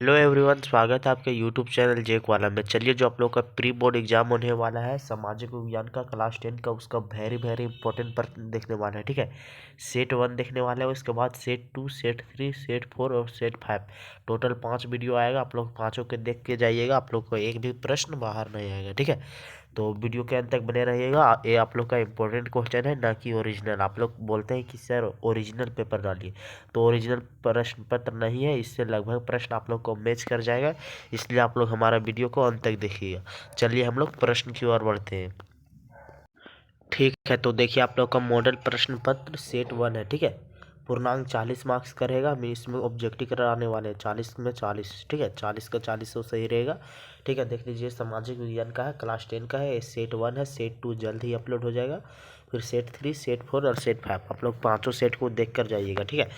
Hello everyone, स्वागत है आपके यूट्यूब चैनल जेक वाला में। चलिए, जो आप लोग का प्री बोर्ड एग्जाम होने वाला है सामाजिक विज्ञान का क्लास 10 का, उसका वेरी वेरी इंपॉर्टेंट प्रश्न देखने वाला है। ठीक है, सेट 1 देखने वाला है, उसके बाद सेट 2, सेट 3, सेट 4 और सेट 5। टोटल 5 वीडियो आएगा। आप लोग पाँचों के देख के जाइएगा, आप लोग को एक भी प्रश्न बाहर नहीं आएगा। ठीक है, तो वीडियो के अंत तक बने रहिएगा। ये आप लोग का इंपॉर्टेंट क्वेश्चन है, ना कि ओरिजिनल। आप लोग बोलते हैं कि सर ओरिजिनल पेपर डालिए, तो ओरिजिनल प्रश्न पत्र नहीं है, इससे लगभग प्रश्न आप लोग को मैच कर जाएगा। इसलिए आप लोग हमारा वीडियो को अंत तक देखिएगा। चलिए हम लोग प्रश्न की ओर बढ़ते हैं। ठीक है, तो देखिए आप लोग का मॉडल प्रश्न पत्र सेट 1 है। ठीक है, पूर्णांक 40 मार्क्स का रहेगा। हम इसमें ऑब्जेक्टिव कराने वाले हैं 40 में 40। ठीक है, 40 का 40 तो सही रहेगा। ठीक है, देख लीजिए, सामाजिक विज्ञान का है, क्लास 10 का है। ये सेट 1 है, सेट 2 जल्द ही अपलोड हो जाएगा। फिर सेट 3, सेट 4 और सेट 5। आप लोग पाँचों सेट को देख कर जाइएगा। ठीक है,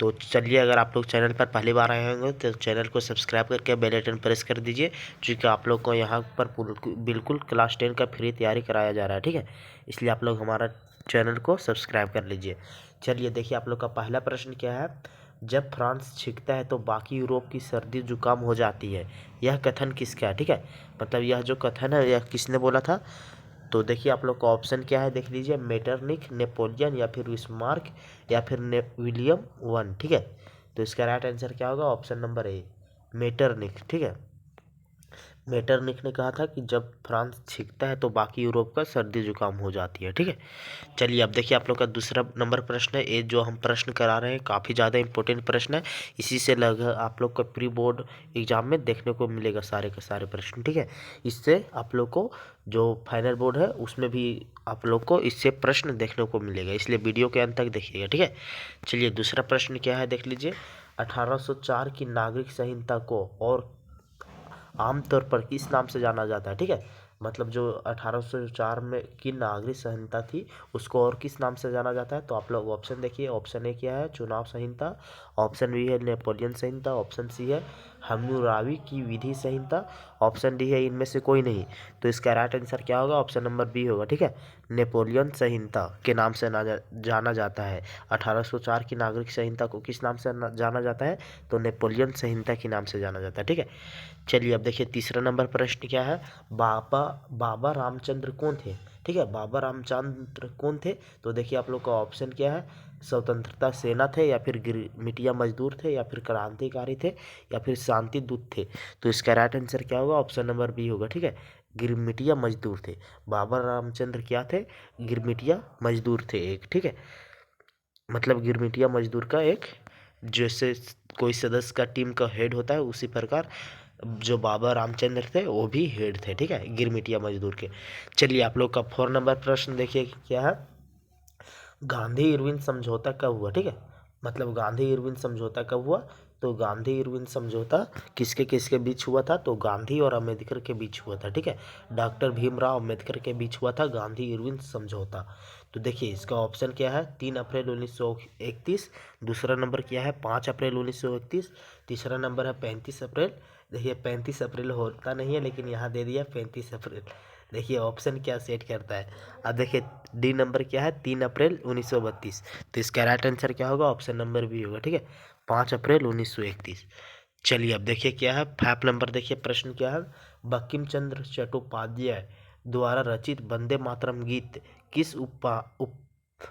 तो चलिए, अगर आप लोग चैनल पर पहली बार आए होंगे तो चैनल को सब्सक्राइब करके बेल आइकन प्रेस कर दीजिए, क्योंकि आप लोग को यहाँ पर बिल्कुल क्लास 10 का फ्री तैयारी कराया जा रहा है। ठीक है, इसलिए आप लोग हमारा चैनल को सब्सक्राइब कर लीजिए। चलिए देखिए, आप लोग का पहला प्रश्न क्या है। जब फ्रांस छींकता है तो बाकी यूरोप की सर्दी जुकाम हो जाती है, यह कथन किसका है। ठीक है, मतलब यह जो कथन है यह किसने बोला था। तो देखिए आप लोग का ऑप्शन क्या है, देख लीजिए, मेटरनिख, नेपोलियन या फिर विस्मार्क या फिर विलियम वन। ठीक है, तो इसका राइट आंसर क्या होगा, ऑप्शन नंबर ए, मेटरनिख। ठीक है, मेटरनिख ने कहा था कि जब फ्रांस छींकता है तो बाकी यूरोप का सर्दी जुकाम हो जाती है। ठीक है, चलिए अब देखिए आप लोग का दूसरा नंबर प्रश्न है। ये जो हम प्रश्न करा रहे हैं काफ़ी ज़्यादा इंपॉर्टेंट प्रश्न है। इसी से लगभग आप लोग का प्री बोर्ड एग्जाम में देखने को मिलेगा सारे के सारे प्रश्न। ठीक है, इससे आप लोग को जो फाइनल बोर्ड है उसमें भी आप लोग को इससे प्रश्न देखने को मिलेगा, इसलिए वीडियो के अंत तक देखिएगा। ठीक है, चलिए दूसरा प्रश्न क्या है, देख लीजिए। 1804 की नागरिक संहिता को और आमतौर पर किस नाम से जाना जाता है। ठीक है, मतलब जो 1804 में की नागरिक संहिता थी उसको और किस नाम से जाना जाता है। तो आप लोग ऑप्शन देखिए, ऑप्शन ए क्या है, चुनाव संहिता। ऑप्शन बी है नेपोलियन संहिता। ऑप्शन सी है हम्मुराबी की विधि संहिता। ऑप्शन डी है इनमें से कोई नहीं। तो इसका राइट आंसर क्या होगा, ऑप्शन नंबर बी होगा। ठीक है, नेपोलियन संहिता के नाम से जाना जाता है। 1804 की नागरिक संहिता को किस नाम से जाना जाता है, तो नेपोलियन संहिता के नाम से जाना जाता है। ठीक है, चलिए अब देखिए तीसरा नंबर प्रश्न क्या है। बाबा बाबा रामचंद्र कौन थे। ठीक है, बाबा रामचंद्र कौन थे। तो देखिए आप लोग का ऑप्शन क्या है, स्वतंत्रता सेना थे या फिर गिरमिटिया मजदूर थे या फिर क्रांतिकारी थे या फिर शांति दूत थे। तो इसका राइट आंसर क्या होगा, ऑप्शन नंबर बी होगा। ठीक है, गिरमिटिया मजदूर थे। बाबा रामचंद्र क्या थे, गिरमिटिया मजदूर थे एक। ठीक है, मतलब गिरमिटिया मजदूर का एक, जैसे कोई सदस्य का टीम का हेड होता है उसी प्रकार जो बाबा रामचंद्र थे वो भी हेड थे। ठीक है, गिरमिटिया मजदूर के। चलिए आप लोग का 4 नंबर प्रश्न देखिए क्या है। गांधी इरविन समझौता कब हुआ। ठीक है, मतलब गांधी इरविन समझौता कब हुआ। तो गांधी इरविन समझौता किसके किसके बीच हुआ था, तो गांधी और अम्बेडकर के बीच हुआ था। ठीक है, डॉक्टर भीमराव अम्बेडकर के बीच हुआ था गांधी इरविन समझौता। तो देखिए इसका ऑप्शन क्या है, 3 अप्रैल 1931। दूसरा नंबर क्या है, 5 अप्रैल 1931। तीसरा नंबर है 35 अप्रैल। देखिए 35 अप्रैल होता नहीं है, लेकिन यहाँ दे दिया 35 अप्रैल। देखिए ऑप्शन क्या सेट करता है। अब देखिए डी नंबर क्या है, 3 अप्रैल 1932। तो इसका राइट आंसर क्या होगा, ऑप्शन नंबर बी होगा। ठीक है, 5 अप्रैल 1931। चलिए अब देखिए क्या है, 5 नंबर देखिए प्रश्न क्या है। बंकिम चंद्र चट्टोपाध्याय द्वारा रचित वंदे मातरम गीत किस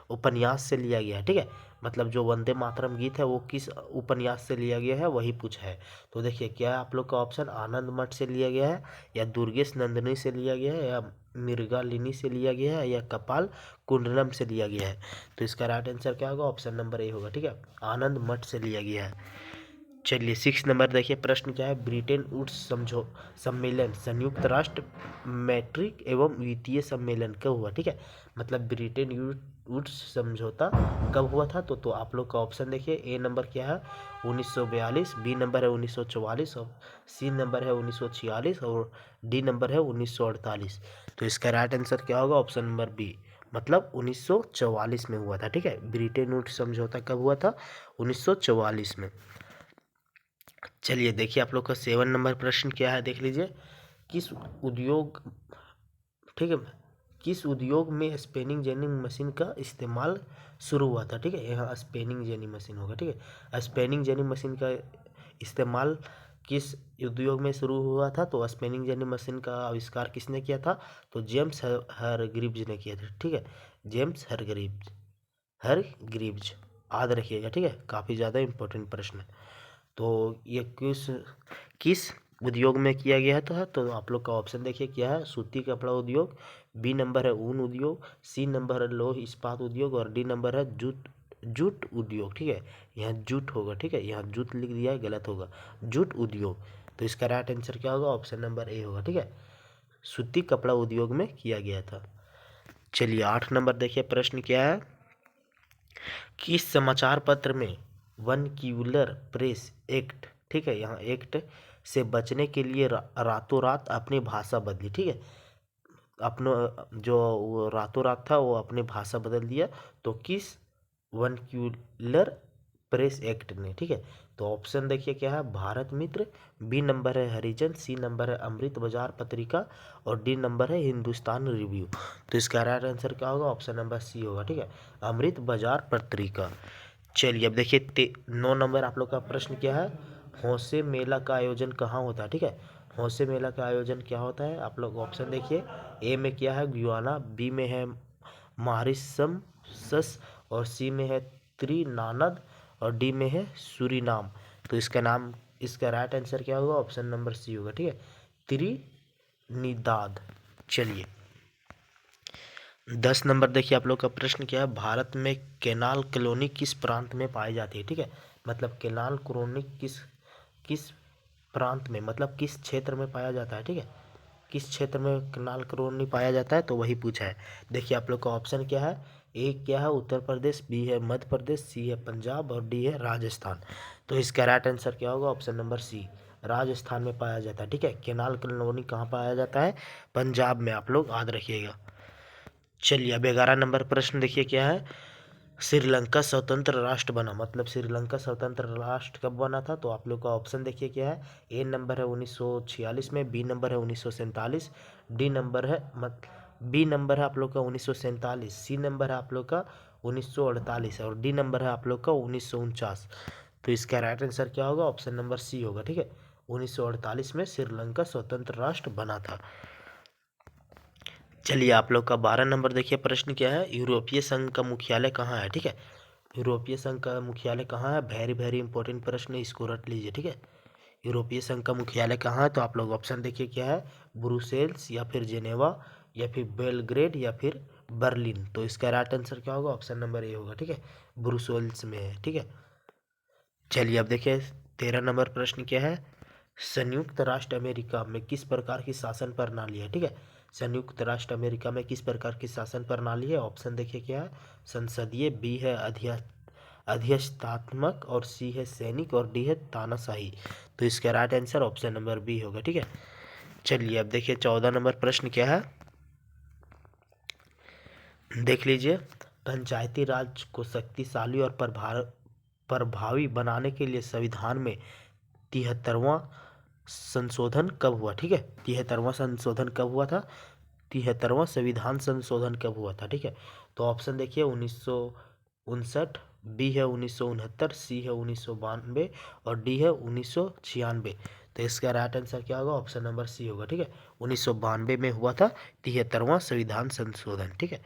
उपन्यास से लिया गया है। ठीक है, मतलब जो वंदे मातरम गीत है वो किस उपन्यास से लिया गया है वही पूछा है। तो देखिए क्या है आप लोग का ऑप्शन, आनंद मठ से लिया गया है या दुर्गेश नंदिनी से लिया गया है या मृगालिनी से लिया गया है या कपाल कुंडलम से लिया गया है। तो इसका राइट आंसर क्या होगा, ऑप्शन नंबर ए होगा। ठीक है, आनंद मठ से लिया गया है। चलिए 6 नंबर देखिए प्रश्न क्या है। ब्रिटेन वुड्स समझो सम्मेलन संयुक्त राष्ट्र मैट्रिक एवं वित्तीय सम्मेलन कब हुआ। ठीक है, मतलब ब्रिटेन वुड्स समझौता कब हुआ था। तो आप लोग का ऑप्शन देखिए, ए नंबर क्या है 1942, बी नंबर है 1944 और सी नंबर है 1946 और डी नंबर है 1948। तो इसका राइट आंसर क्या होगा, ऑप्शन नंबर बी, मतलब 1944 में हुआ था। ठीक है, ब्रिटेन वुड्स समझौता कब हुआ था, 1944 में। चलिए देखिए आप लोग का 7 नंबर प्रश्न क्या है, देख लीजिए। किस उद्योग, ठीक है, किस उद्योग में स्पेनिंग जेनी मशीन का इस्तेमाल शुरू हुआ था। ठीक है, यहाँ स्पेनिंग जेनी मशीन होगा। ठीक है, स्पेनिंग जेनी मशीन का इस्तेमाल किस उद्योग में शुरू हुआ था? तो स्पिनिंग जेनी मशीन का आविष्कार किसने किया था? तो जेम्स हरग्रीव्ज ने किया था, ठीक है, जेम्स हरग्रीव्ज, हरग्रीव्ज याद रखिएगा, ठीक है, काफ़ी ज़्यादा इंपॉर्टेंट प्रश्न है। तो ये किस किस उद्योग में किया गया था? तो आप लोग का ऑप्शन देखिए क्या है, सूती कपड़ा उद्योग, बी नंबर है ऊन उद्योग, सी नंबर है लौह इस्पात उद्योग और डी नंबर है जूट जूट उद्योग, ठीक है, यहाँ जूट होगा, ठीक है, यहाँ जूट लिख दिया है, गलत होगा, जूट उद्योग। तो इसका राइट आंसर क्या होगा? ऑप्शन नंबर ए होगा, ठीक है, सूती कपड़ा उद्योग में किया गया था। चलिए 8 नंबर देखिए प्रश्न क्या है, किस समाचार पत्र में वनक्यूलर प्रेस एक्ट, ठीक है, यहाँ एक्ट से बचने के लिए रातों रात अपनी भाषा बदली, ठीक है, अपना जो वो रातों रात था वो अपनी भाषा बदल दिया, तो किस वनक्यूलर प्रेस एक्ट ने, ठीक है। तो ऑप्शन देखिए क्या है, भारत मित्र, बी नंबर है हरिजन, सी नंबर है अमृत बाजार पत्रिका और डी नंबर है हिंदुस्तान रिव्यू। तो इसका राइट आंसर क्या होगा? ऑप्शन नंबर सी होगा, ठीक है, अमृत बाजार पत्रिका। चलिए अब देखिए 9 नंबर आप लोग का प्रश्न क्या है, हौसे मेला का आयोजन कहाँ होता है, ठीक है, हौसे मेला का आयोजन क्या होता है? आप लोग ऑप्शन देखिए, ए में क्या है गुयाना, बी में है मॉरिशस और सी में है त्रिनाद और डी में है सूरीनाम। तो इसका राइट आंसर क्या होगा? ऑप्शन नंबर सी होगा, ठीक है, त्रिनिदाद। चलिए 10 नंबर देखिए आप लोग का प्रश्न क्या है, भारत में केनाल कॉलोनी किस प्रांत में पाई जाती है, ठीक है, मतलब केनाल कॉलोनी किस किस प्रांत में, मतलब किस क्षेत्र में पाया जाता है, ठीक है, किस क्षेत्र में केनाल कॉलोनी पाया जाता है, तो वही पूछा है। देखिए आप लोग का ऑप्शन क्या है, ए क्या है उत्तर प्रदेश, बी है मध्य प्रदेश, सी है पंजाब और डी है राजस्थान। तो इसका राइट आंसर क्या होगा? ऑप्शन नंबर सी, राजस्थान में पाया जाता है, ठीक है, केनाल कॉलोनी कहाँ पाया जाता है? पंजाब में, आप लोग याद रखिएगा। चलिए अब 11 नंबर प्रश्न देखिए क्या है, श्रीलंका स्वतंत्र राष्ट्र बना, मतलब श्रीलंका स्वतंत्र राष्ट्र कब बना था? तो आप लोग का ऑप्शन देखिए क्या है, ए नंबर है 1946 में, बी नंबर है 1947, डी नंबर है बी नंबर है आप लोग का 1947, सी नंबर है आप लोग का 1948 और डी नंबर है आप लोग का 1949। तो इसका राइट आंसर क्या होगा? ऑप्शन नंबर सी होगा, ठीक है, 1948 में श्रीलंका स्वतंत्र राष्ट्र बना था। चलिए आप लोग का 12 नंबर देखिए प्रश्न क्या है, यूरोपीय संघ का मुख्यालय कहाँ है, ठीक है, यूरोपीय संघ का मुख्यालय कहाँ है? वेरी वेरी इंपॉर्टेंट प्रश्न है, इसको रट लीजिए, ठीक है, यूरोपीय संघ का मुख्यालय कहाँ है? तो आप लोग ऑप्शन देखिए क्या है, ब्रुसेल्स या फिर जेनेवा या फिर बेलग्रेड या फिर बर्लिन। तो इसका राइट आंसर क्या होगा? ऑप्शन नंबर ए होगा, ठीक है, ब्रुसेल्स में है, ठीक है। चलिए अब देखिए 13 नंबर प्रश्न क्या है, संयुक्त राष्ट्र अमेरिका में किस प्रकार की शासन प्रणाली है, ठीक है, संयुक्त राष्ट्र अमेरिका में किस प्रकार की शासन प्रणाली है? ऑप्शन देखिए क्या है, संसदीय, बी है अध्यक्षतात्मक और सी है सैनिक और डी है तानाशाही। तो इसका right answer option number b होगा, ठीक है। चलिए अब देखिए 14 नंबर प्रश्न क्या है, देख लीजिए, पंचायती राज को शक्तिशाली और प्रभावी बनाने के लिए संविधान में 73वां संशोधन कब हुआ, ठीक है, 73वां संशोधन कब हुआ था? 73वां संविधान संशोधन कब हुआ था, ठीक है। तो ऑप्शन देखिए 1959, बी है 1969, सी है 1992 और डी है 1996। तो इसका राइट आंसर क्या होगा? ऑप्शन नंबर सी होगा, ठीक है, 1992 में हुआ था 73वां संविधान संशोधन, ठीक है।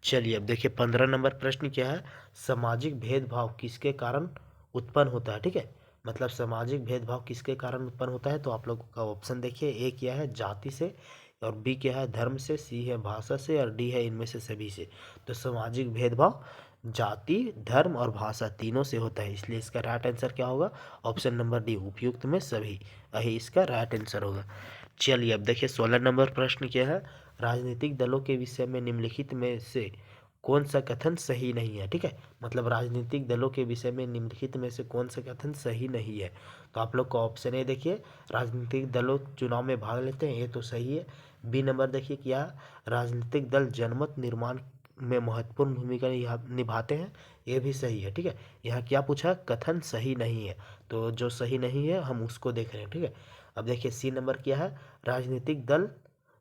चलिए अब देखिए 15 नंबर प्रश्न क्या है, सामाजिक भेदभाव किसके कारण उत्पन्न होता है, ठीक है, मतलब सामाजिक भेदभाव किसके कारण उत्पन्न होता है? तो आप लोगों का ऑप्शन देखिए, ए क्या है जाति से और बी क्या है धर्म से, सी है भाषा से और डी है इनमें से सभी से। तो सामाजिक भेदभाव जाति, धर्म और भाषा तीनों से होता है, इसलिए इसका राइट आंसर क्या होगा? ऑप्शन नंबर डी, उपयुक्त में सभी, यही इसका राइट आंसर होगा। चलिए अब देखिए 16 नंबर प्रश्न क्या है, राजनीतिक दलों के विषय में निम्नलिखित में से कौन सा कथन सही नहीं है, ठीक है, मतलब राजनीतिक दलों के विषय में निम्नलिखित में से कौन सा कथन सही नहीं है? तो आप लोग का ऑप्शन ए देखिए, राजनीतिक दलों चुनाव में भाग लेते हैं, ये तो सही है। बी नंबर देखिए क्या, राजनीतिक दल जनमत निर्माण में महत्वपूर्ण भूमिका निभाते हैं, ये भी सही है, ठीक है। यहाँ क्या पूछा? कथन सही नहीं है, तो जो सही नहीं है हम उसको देख रहे हैं, ठीक है। अब देखिए सी नंबर क्या है, राजनीतिक दल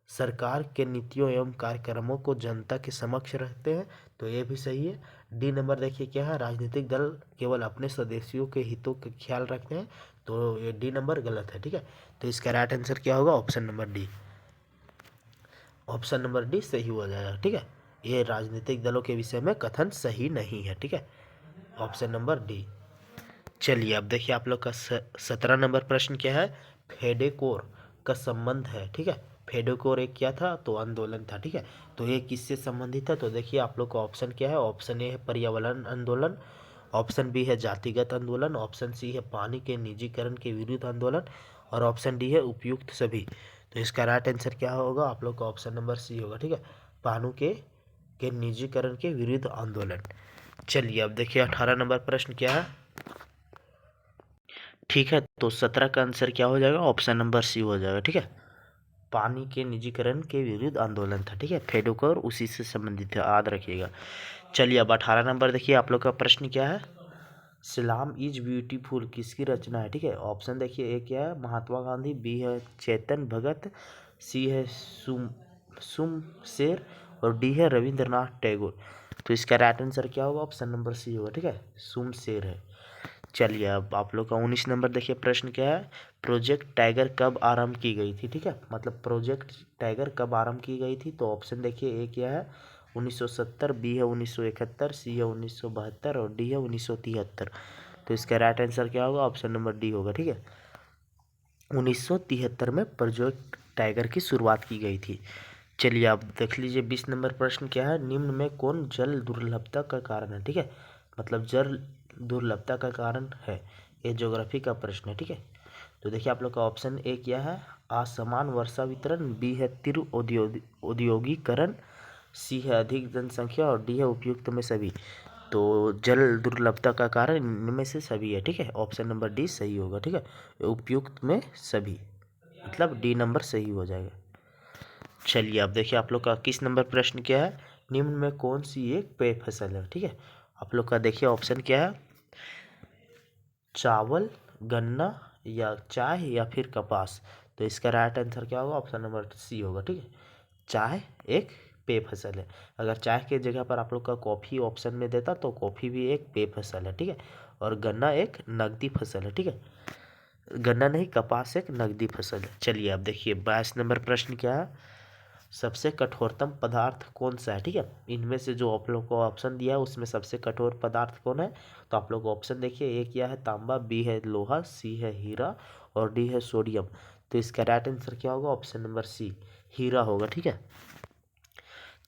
सरकार के नीतियों एवं कार्यक्रमों को जनता के समक्ष रखते हैं, तो ये भी सही है। डी नंबर देखिए क्या है, राजनीतिक दल केवल अपने सदस्यों के हितों का ख्याल रखते हैं, तो ये डी नंबर गलत है, ठीक है। तो इसका राइट आंसर क्या होगा, option number D. Option number D सही हो जाएगा, ठीक है। ये राजनीतिक दलों के विषय में कथन सही नहीं है, ठीक है। Option number D. चलिए अब देखिए आप लोग का 17 नंबर प्रश्न क्या है, फेडेकोर का संबंध है, ठीक है। फेडेकोर एक क्या था, तो आंदोलन था, ठीक है। तो ये किससे संबंधित है, तो देखिए आप लोग का ऑप्शन क्या है, ऑप्शन ए है पर्यावरण आंदोलन, ऑप्शन बी है जातिगत आंदोलन, ऑप्शन सी है पानी के निजीकरण के विरुद्ध आंदोलन, और ऑप्शन डी है उपयुक्त सभी। तो इसका राइट आंसर क्या होगा, आप लोग का ऑप्शन नंबर सी होगा, ठीक है। पानी के निजीकरण के विरुद्ध आंदोलन। चलिए अब देखिए 18 नंबर प्रश्न क्या है, ठीक है। तो 17 का आंसर क्या हो जाएगा, ऑप्शन नंबर सी हो जाएगा, ठीक है। पानी के निजीकरण के विरुद्ध आंदोलन था, ठीक है। फेडोकर उसी से संबंधित है, याद रखिएगा। चलिए अब 18 नंबर देखिए आप लोग का प्रश्न क्या है, सलाम इज ब्यूटीफुल किसकी रचना है, ठीक है। ऑप्शन देखिए, ए क्या है, महात्मा गांधी, बी है चेतन भगत, सी है सुमशेर, और डी है रविंद्रनाथ टैगोर। तो इसका राइट आंसर क्या होगा, ऑप्शन नंबर सी होगा, ठीक है, सुमशेर है। चलिए अब आप लोग का 19 नंबर देखिए प्रश्न क्या है, प्रोजेक्ट टाइगर कब आरंभ की गई थी, ठीक है। मतलब प्रोजेक्ट टाइगर कब आरंभ की गई थी, तो ऑप्शन देखिए, ए क्या है 1970, बी है 1971, सी है 1972, और डी है 1973। तो इसका राइट आंसर क्या होगा, ऑप्शन नंबर डी होगा, ठीक है। 1973 में प्रोजेक्ट टाइगर की शुरुआत की गई थी। चलिए आप देख लीजिए 20 नंबर प्रश्न क्या है, निम्न में कौन जल दुर्लभता का कारण है, ठीक है। मतलब जल दुर्लभता का कारण है, ये ज्योग्राफी का प्रश्न है, ठीक है। तो देखिए आप लोग का ऑप्शन ए क्या है, असमान वर्षा वितरण, बी है तीव्र औद्योगिकरण, सी है अधिक जनसंख्या, और डी है उपयुक्त में सभी। तो जल दुर्लभता का कारण इनमें से सभी है, ठीक है। ऑप्शन नंबर डी सही होगा, ठीक है। उपयुक्त में सभी, मतलब डी नंबर सही हो जाएगा। चलिए अब देखिए आप लोग का 21 नंबर प्रश्न क्या है, निम्न में कौन सी एक पेय फसल है, ठीक है। आप लोग का देखिए ऑप्शन क्या है, चावल, गन्ना, या चाय, या फिर कपास। तो इसका राइट आंसर क्या होगा, ऑप्शन नंबर सी होगा, ठीक है। चाय एक पेय फसल है। अगर चाय के जगह पर आप लोग का कॉफ़ी ऑप्शन में देता तो कॉफ़ी भी एक पेय फसल है, ठीक है। और गन्ना एक नकदी फसल है, ठीक है। गन्ना नहीं, कपास एक नकदी फसल है। चलिए अब देखिए 22 नंबर प्रश्न क्या है, सबसे कठोरतम पदार्थ कौन सा है, ठीक है। इनमें से जो आप लोग को ऑप्शन दिया है उसमें सबसे कठोर पदार्थ कौन है, तो आप लोग ऑप्शन देखिए, ए क्या है तांबा, बी है लोहा, सी है हीरा, और डी है सोडियम। तो इसका राइट आंसर क्या होगा, ऑप्शन नंबर सी हीरा होगा, ठीक है।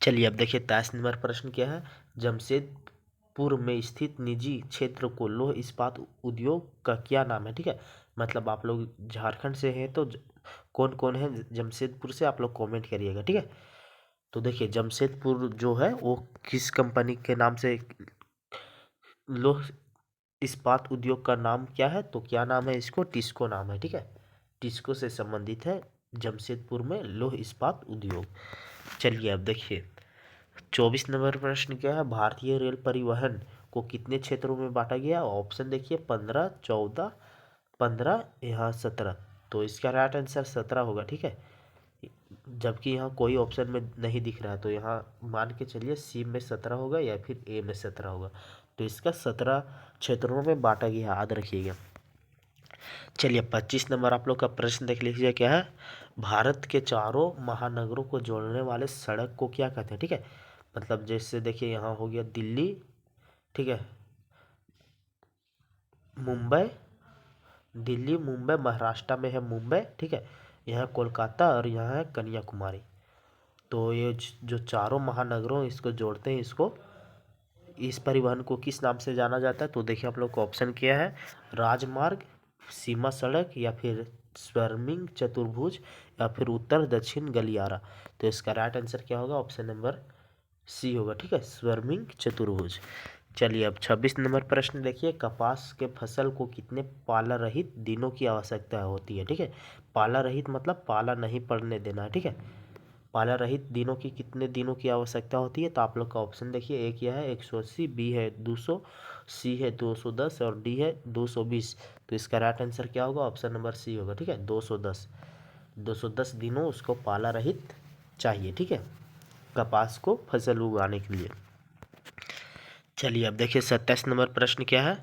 चलिए अब देखिए 23 नंबर प्रश्न क्या है, जमशेदपुर में स्थित निजी क्षेत्र को लौह इस्पात उद्योग का क्या नाम है, ठीक है। मतलब आप लोग झारखंड से हैं तो कौन कौन है जमशेदपुर से, आप लोग कमेंट करिएगा, ठीक है। तो देखिए जमशेदपुर जो है वो किस कंपनी के नाम से, लौह इस्पात उद्योग का नाम क्या है, तो क्या नाम है इसको, टिस्को नाम है, ठीक है। टिस्को से संबंधित है जमशेदपुर में लौह इस्पात उद्योग। चलिए अब देखिए 24 नंबर प्रश्न क्या है, भारतीय रेल परिवहन को कितने क्षेत्रों में बांटा गया, ऑप्शन देखिए 15, 14, 15, यहाँ 17। तो इसका राइट आंसर 17 होगा, ठीक है। जबकि यहाँ कोई ऑप्शन में नहीं दिख रहा है, तो यहाँ मान के चलिए सी में 17 होगा या फिर ए में 17 होगा। तो इसका 17 क्षेत्रों में बांटा गया, याद रखिएगा। चलिए 25 नंबर आप लोग का प्रश्न देख लीजिए क्या है, भारत के चारों महानगरों को जोड़ने वाले सड़क को क्या कहते हैं, ठीक है। मतलब जैसे देखिए यहाँ हो गया दिल्ली, ठीक है, मुंबई, दिल्ली मुंबई महाराष्ट्र में है मुंबई, ठीक है। यहाँ कोलकाता और यहाँ है कन्याकुमारी। तो ये जो चारों महानगरों इसको जोड़ते हैं, इसको इस परिवहन को किस नाम से जाना जाता है, तो देखिए आप लोग को ऑप्शन क्या है, राजमार्ग, सीमा सड़क, या फिर स्वर्णिम चतुर्भुज, या फिर उत्तर दक्षिण गलियारा। तो इसका राइट आंसर क्या होगा, ऑप्शन नंबर सी होगा, ठीक है, स्वर्णिम चतुर्भुज। चलिए अब 26 नंबर प्रश्न देखिए, कपास के फसल को कितने पाला रहित दिनों की आवश्यकता होती है, ठीक है। पाला रहित मतलब पाला नहीं पड़ने देना है, ठीक है। पाला रहित दिनों की कितने दिनों की आवश्यकता होती है, तो आप लोग का ऑप्शन देखिए, ए क्या है 180, बी है 200, सी है 210, और डी है 220। तो इसका राइट आंसर क्या होगा, ऑप्शन नंबर सी होगा, ठीक है, 210। 210 दिनों उसको पाला रहित चाहिए, ठीक है, कपास को फसल उगाने के लिए। चलिए अब देखिए 27 नंबर प्रश्न क्या है,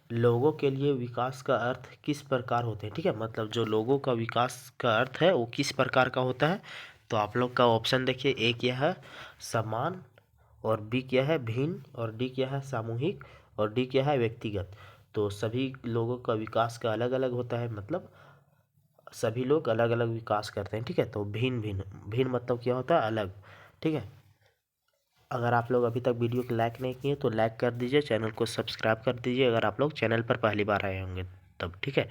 लोगों के लिए विकास का अर्थ किस प्रकार होते हैं, ठीक है। मतलब जो लोगों का विकास का अर्थ है वो किस प्रकार का होता है। तो आप लोग का ऑप्शन देखिए, ए क्या है समान, और बी क्या है भिन्न, और डी क्या है सामूहिक, और डी क्या है व्यक्तिगत। तो सभी लोगों का विकास का अलग अलग होता है, मतलब सभी लोग अलग अलग विकास करते हैं, ठीक है। तो भिन्न भिन्न, भिन्न मतलब क्या होता है अलग, ठीक है। अगर आप लोग अभी तक वीडियो को लाइक नहीं किए तो लाइक कर दीजिए, चैनल को सब्सक्राइब कर दीजिए अगर आप लोग चैनल पर पहली बार आए होंगे तब, ठीक है।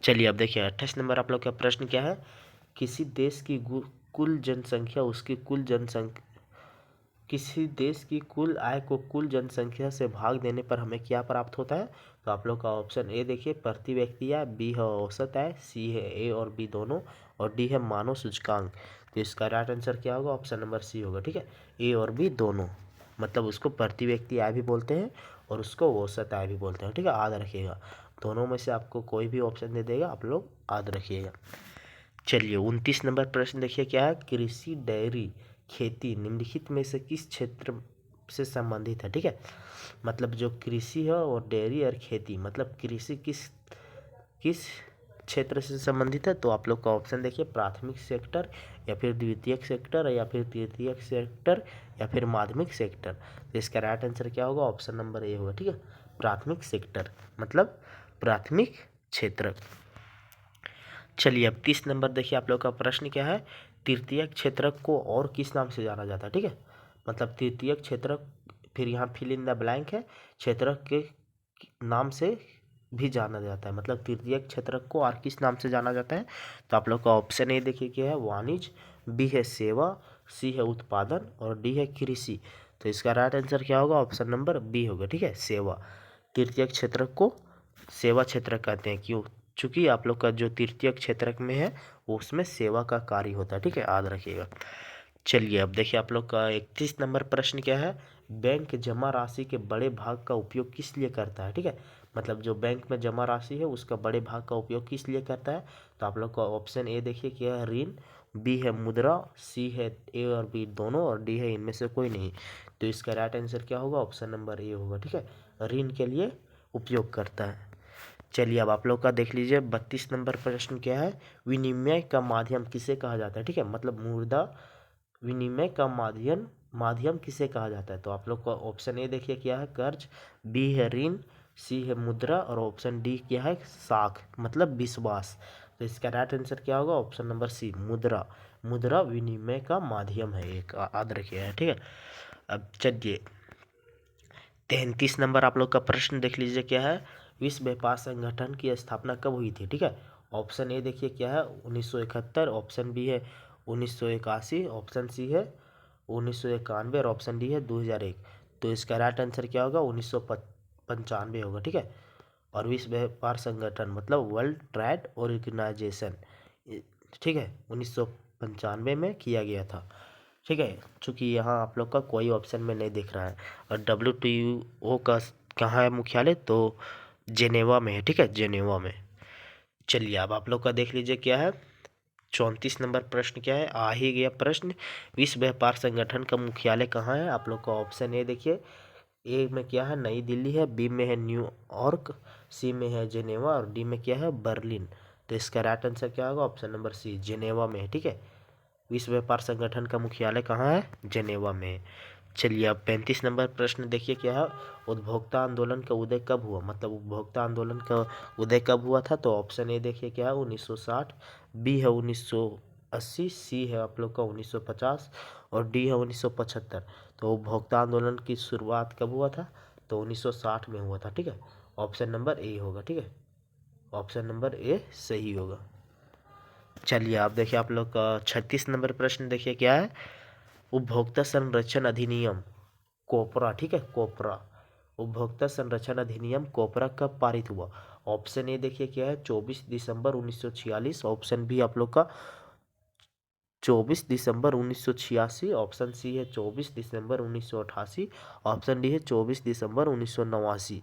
चलिए अब देखिए 28 नंबर आप लोग का प्रश्न क्या है। किसी देश की कुल जनसंख्या उसकी कुल जनसंख्या, किसी देश की कुल आय को कुल जनसंख्या से भाग देने पर हमें क्या प्राप्त होता है। तो आप लोग का ऑप्शन ए देखिए प्रति व्यक्ति आय, बी है औसत आय, सी है ए और बी दोनों, और डी है मानव सूचकांक। तो इसका राइट आंसर क्या होगा, ऑप्शन नंबर सी होगा, ठीक है। ए और बी दोनों, मतलब उसको प्रति व्यक्ति आय भी बोलते हैं और उसको औसत आय भी बोलते हैं, ठीक है। याद रखिएगा, दोनों में से आपको कोई भी ऑप्शन दे देगा, आप लोग याद रखिएगा। चलिए 29 नंबर प्रश्न देखिए क्या है। कृषि, डेयरी, खेती निम्नलिखित में से किस क्षेत्र से संबंधित है, ठीक है। मतलब जो कृषि है और डेयरी और खेती, मतलब कृषि किस किस क्षेत्र से संबंधित है। तो आप लोग का ऑप्शन देखिए प्राथमिक सेक्टर, या फिर द्वितीयक सेक्टर, या फिर तृतीयक सेक्टर, या फिर माध्यमिक सेक्टर। तो इसका राइट आंसर क्या होगा, ऑप्शन नंबर ए होगा, ठीक है। प्राथमिक सेक्टर मतलब प्राथमिक क्षेत्र। चलिए अब 30 नंबर देखिए आप लोग का प्रश्न क्या है। तृतीयक क्षेत्रक को और किस नाम से जाना जाता है, ठीक है। मतलब तृतीयक क्षेत्रक, फिर यहाँ फिल इन द ब्लैंक है, क्षेत्रक के नाम से भी जाना जाता है। मतलब तृतीयक क्षेत्रक को और किस नाम से जाना जाता है। तो आप लोग का ऑप्शन ए देखिए क्या है वाणिज्य, बी है सेवा, सी है उत्पादन, और डी है कृषि। तो इसका राइट आंसर क्या होगा, ऑप्शन नंबर बी होगा, ठीक है सेवा। तृतीयक क्षेत्रक को सेवा क्षेत्र कहते हैं, क्यों, चूंकि आप लोग का जो तृतीयक क्षेत्रक में है वो उसमें सेवा का कार्य होता है, ठीक है याद रखिएगा। चलिए अब देखिए आप लोग का 31 नंबर प्रश्न क्या है। बैंक जमा राशि के बड़े भाग का उपयोग किस लिए करता है, ठीक है। मतलब जो बैंक में जमा राशि है उसका बड़े भाग का उपयोग किस लिए करता है। तो आप लोग का ऑप्शन ए देखिए क्या है ऋण, बी है मुद्रा, सी है ए और बी दोनों, और डी है इनमें से कोई नहीं। तो इसका राइट आंसर क्या होगा, ऑप्शन नंबर ए होगा, ठीक है। ऋण के लिए उपयोग करता है। चलिए अब आप लोग का देख लीजिए 32 नंबर प्रश्न क्या है। विनिमय का माध्यम किसे कहा जाता है, ठीक है। मतलब मुद्रा विनिमय का माध्यम माध्यम किसे कहा जाता है। तो आप लोग का ऑप्शन ए देखिए क्या है कर्ज, बी है ऋण, सी है मुद्रा, और ऑप्शन डी क्या है साख मतलब विश्वास। तो इसका राइट आंसर क्या होगा, ऑप्शन नंबर सी मुद्रा। मुद्रा विनिमय का माध्यम है, एक याद रखिए, ठीक है। अब चलिए 33 नंबर आप लोग का प्रश्न देख लीजिए क्या है। विश्व व्यापार संगठन की स्थापना कब हुई थी, ठीक है। ऑप्शन ए देखिए क्या है 1971, ऑप्शन बी है 1981, ऑप्शन सी है 1991, और ऑप्शन डी है 2001। तो इसका राइट आंसर क्या होगा, 1995 होगा, ठीक है। और विश्व व्यापार संगठन मतलब वर्ल्ड ट्रेड ऑर्गेनाइजेशन, ठीक है 1995 में किया गया था, ठीक है। चूँकि यहाँ आप लोग का कोई ऑप्शन में नहीं दिख रहा है। और WTO का कहाँ है मुख्यालय, तो जेनेवा में है, ठीक है जेनेवा में। चलिए अब आप लोग का देख लीजिए क्या है। 34 नंबर प्रश्न क्या है, आ ही गया प्रश्न। विश्व व्यापार संगठन का मुख्यालय कहाँ है। आप लोग का ऑप्शन ए देखिए, ए में क्या है नई दिल्ली है, बी में है न्यूयॉर्क, सी में है जेनेवा, और डी में क्या है बर्लिन। तो इसका राइट आंसर क्या होगा, ऑप्शन नंबर सी जेनेवा में है, ठीक है। विश्व व्यापार संगठन का मुख्यालय कहाँ है, जेनेवा में। चलिए अब 35 नंबर प्रश्न देखिए क्या है। उपभोक्ता आंदोलन का उदय कब हुआ। मतलब उपभोक्ता आंदोलन का उदय कब हुआ था। तो ऑप्शन ए देखिए क्या है 1960, बी है 1980, सी है आप लोग का 1950, और डी है 1975। तो उपभोक्ता आंदोलन की शुरुआत कब हुआ था। तो 1960 में हुआ था, ठीक है। ऑप्शन नंबर ए होगा, ठीक है। ऑप्शन नंबर ए सही होगा। चलिए आप देखिए आप लोग का 36 नंबर प्रश्न देखिए क्या है। उपभोक्ता संरक्षण अधिनियम कोपरा, ठीक है कोपरा, उपभोक्ता संरक्षण अधिनियम कोपरा कब पारित हुआ। ऑप्शन ए देखिए क्या है 24 दिसंबर 1946, ऑप्शन बी आप लोग का 24 दिसंबर 1986, ऑप्शन सी है 24 दिसंबर 1988, ऑप्शन डी है 24 दिसंबर 1989।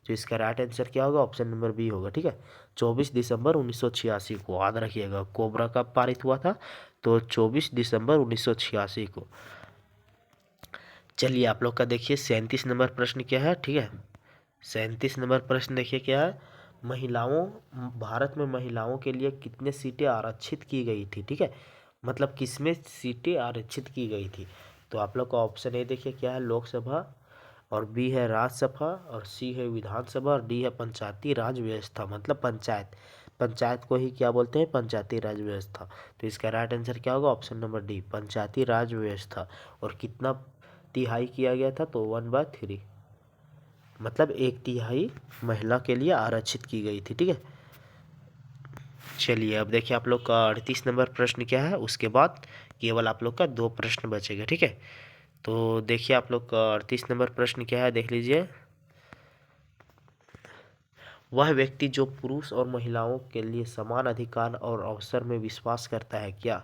तो इसका राइट आंसर क्या होगा, ऑप्शन नंबर बी होगा, ठीक है। 24 दिसंबर 1986 को याद रखिएगा। कोबरा कब पारित हुआ था, तो 24 दिसंबर 1986 को। चलिए आप लोग का देखिए 37 नंबर प्रश्न क्या है, ठीक है। 37 नंबर प्रश्न देखिए क्या है, महिलाओं भारत में महिलाओं के लिए कितने सीटें आरक्षित की गई थी, ठीक है, मतलब किसमें सीटें आरक्षित की गई थी। तो आप लोग का ऑप्शन ए देखिए क्या है, लोकसभा, और बी है राज्यसभा, और सी है विधानसभा, और डी है पंचायती राज व्यवस्था, मतलब पंचायत, पंचायत को ही क्या बोलते हैं, पंचायती राज व्यवस्था। तो इसका राइट आंसर क्या होगा, ऑप्शन नंबर डी, पंचायती राज व्यवस्था। और कितना तिहाई किया गया था, तो 1/3, मतलब 1/3 महिला के लिए आरक्षित की गई थी, ठीक है। चलिए अब देखिए आप लोग का 38 नंबर प्रश्न क्या है, उसके बाद केवल आप लोग का 2 प्रश्न बचेगा, ठीक है। तो देखिए आप लोग का 38 नंबर प्रश्न क्या है, देख लीजिए। वह व्यक्ति जो पुरुष और महिलाओं के लिए समान अधिकार और अवसर में विश्वास करता है, क्या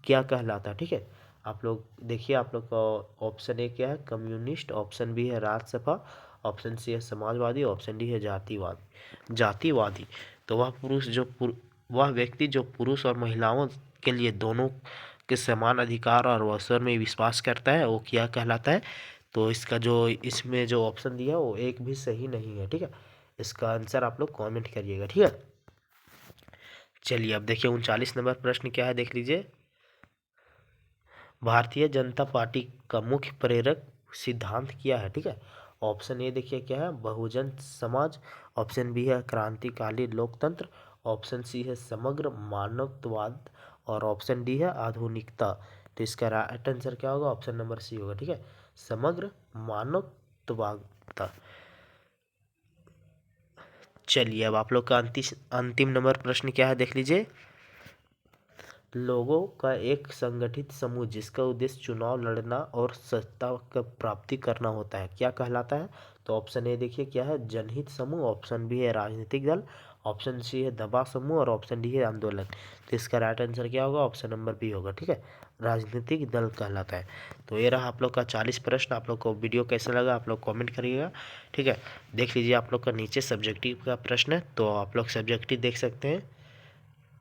क्या कहलाता है, ठीक है। आप लोग देखिए, आप लोग का ऑप्शन ए क्या है, कम्युनिस्ट, ऑप्शन बी है राज्यसभा, ऑप्शन सी है समाजवादी, ऑप्शन डी है जातिवादी, जातिवादी। तो वह व्यक्ति जो पुरुष और महिलाओं के लिए दोनों के समान अधिकार और अवसर में विश्वास करता है, वो क्या कहलाता है। तो इसका जो इसमें जो ऑप्शन दिया है वो एक भी सही नहीं है, ठीक है। इसका आंसर आप लोग कमेंट करिएगा, ठीक है। चलिए अब देखिए 39 नंबर प्रश्न क्या है, देख लीजिए। भारतीय जनता पार्टी का मुख्य प्रेरक सिद्धांत क्या है, ठीक है। ऑप्शन ए देखिए क्या है, बहुजन समाज, ऑप्शन बी है क्रांतिकाली लोकतंत्र, ऑप्शन सी है समग्र मानवतावाद, और ऑप्शन डी है आधुनिकता। तो इसका राइट आंसर क्या होगा, ऑप्शन नंबर सी होगा, ठीक है, समग्र मानवतावाद। चलिए अब आप लोग का अंतिम नंबर प्रश्न क्या है, देख लीजिए। लोगों का एक संगठित समूह जिसका उद्देश्य चुनाव लड़ना और सत्ता का प्राप्ति करना होता है, क्या कहलाता है। तो ऑप्शन ए देखिए क्या है, जनहित समूह, ऑप्शन बी है राजनीतिक दल, ऑप्शन सी है दबा समूह, और ऑप्शन डी है आंदोलन। तो इसका राइट आंसर क्या होगा, ऑप्शन नंबर बी होगा, ठीक है, राजनीतिक दल कहलाता है। तो ये रहा आप लोग का 40 प्रश्न। आप लोग को वीडियो कैसा लगा आप लोग कमेंट करिएगा, ठीक है। देख लीजिए आप लोग का नीचे सब्जेक्टिव का प्रश्न है, तो आप लोग सब्जेक्टिव देख सकते हैं,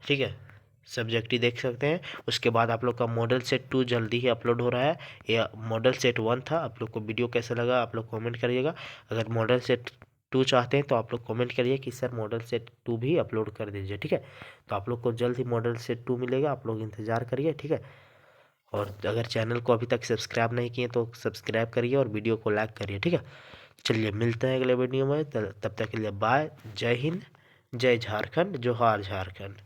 ठीक है, सब्जेक्टिव देख सकते हैं। उसके बाद आप लोग का मॉडल सेट 2 जल्दी ही अपलोड हो रहा है। या मॉडल सेट 1 था, आप लोग को वीडियो कैसा लगा आप लोग कमेंट करिएगा। अगर मॉडल सेट 2 चाहते हैं तो आप लोग कमेंट करिए कि सर मॉडल सेट 2 भी अपलोड कर दीजिए, ठीक है। तो आप लोग को जल्द ही मॉडल सेट 2 मिलेगा, आप लोग इंतज़ार करिए, ठीक है। और अगर चैनल को अभी तक सब्सक्राइब नहीं किए तो सब्सक्राइब करिए और वीडियो को लाइक करिए, ठीक है। चलिए मिलते हैं अगले वीडियो में, तब तक के लिए बाय, जय हिंद, जय झारखंड, जोहार झारखंड।